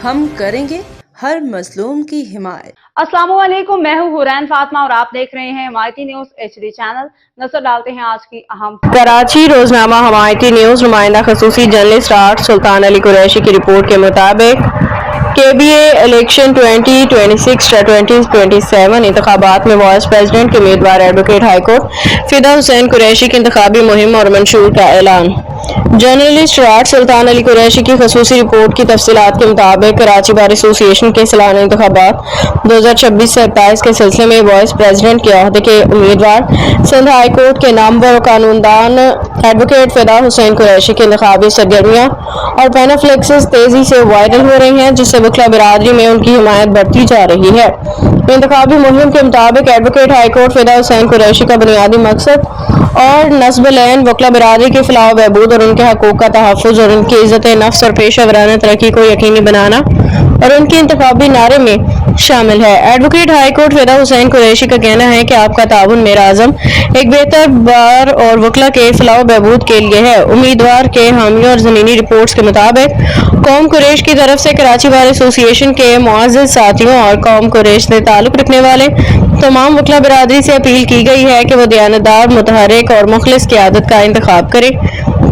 ہم کریں گے ہر مظلوم کی حمایت۔ السلام علیکم، میں ہوں حورین فاطمہ اور آپ دیکھ رہے ہیں حمایتی نیوز HD چینل۔ نظر ڈالتے ہیں آج کی اہم کراچی روزنامہ حمایتی نیوز نمائندہ خصوصی جرنلسٹ آرٹ سلطان علی قریشی کی رپورٹ کے مطابق KBA الیکشن 2026-2027 انتخابات میں وائس پریزیڈنٹ کے امیدوار ایڈوکیٹ ہائی کورٹ فدا حسین قریشی کی انتخابی مہم اور منشور کا اعلان۔ جرنلسٹ آرٹ سلطان علی قریشی کی خصوصی رپورٹ کی تفصیلات کے مطابق کراچی بار ایسوسی ایشن کے سالانہ انتخابات 2026 سے 27 کے سلسلے میں وائس پریزیڈنٹ کے عہدے کے امیدوار سندھ ہائی کورٹ کے نامور و قانوندان ایڈوکیٹ فدا حسین قریشی کی انتخابی سرگرمیاں اور پینافلیکسز تیزی سے وائرل ہو رہی ہیں، جس سے وکلا برادری میں ان کی حمایت بڑھتی جا رہی ہے۔ انتخابی مہم کے مطابق ایڈوکیٹ ہائی کورٹ فدا حسین قریشی کا بنیادی مقصد اور نصب العین وکلا برادری کی فلاح و بہبود اور ان کے حقوق کا تحفظ اور ان کی عزت نفس اور پیشہ ورانہ ترقی کو یقینی بنانا اور ان کے انتخابی نعرے میں شامل ہے۔ ایڈوکیٹ ہائی کورٹ فدا حسین قریشی کا کہنا ہے کہ آپ کا تعاون میرا عزم ایک بہتر بار اور وکلا کے فلاح و بہبود کے لیے ہے۔ امیدوار کے حامیوں اور زمینی رپورٹس کے مطابق قوم قریش کی طرف سے کراچی بار ایسوسی ایشن کے معزز ساتھیوں اور قوم قریش سے تعلق رکھنے والے تمام وکلا برادری سے اپیل کی گئی ہے کہ وہ دیانتدار، متحرک اور مخلص قیادت کا انتخاب کریں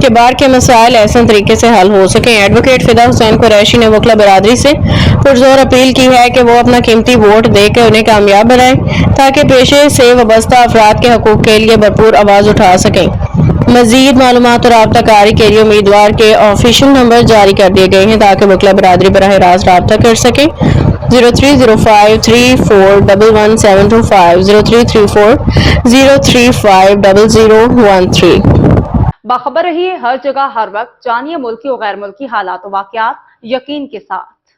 کہ بار کے مسائل احسن طریقے سے حل ہو سکیں۔ ایڈوکیٹ فدا حسین قریشی نے وکلا برادری سے پرزور اپیل کی ہے کہ وہ اپنا قیمتی ووٹ دے کے انہیں کامیاب بنائیں تاکہ پیشے سے وابستہ افراد کے حقوق کے لیے بھرپور آواز اٹھا سکیں۔ مزید معلومات اور رابطہ کاری کے لیے امیدوار کے آفیشیل نمبر جاری کر دیے گئے ہیں تاکہ وکلا برادری براہ راست رابطہ کر سکیں۔ 030534111725 033403500013۔ باخبر رہیے ہر جگہ ہر وقت، جانیے ملکی و غیر ملکی حالات و واقعات یقین کے ساتھ۔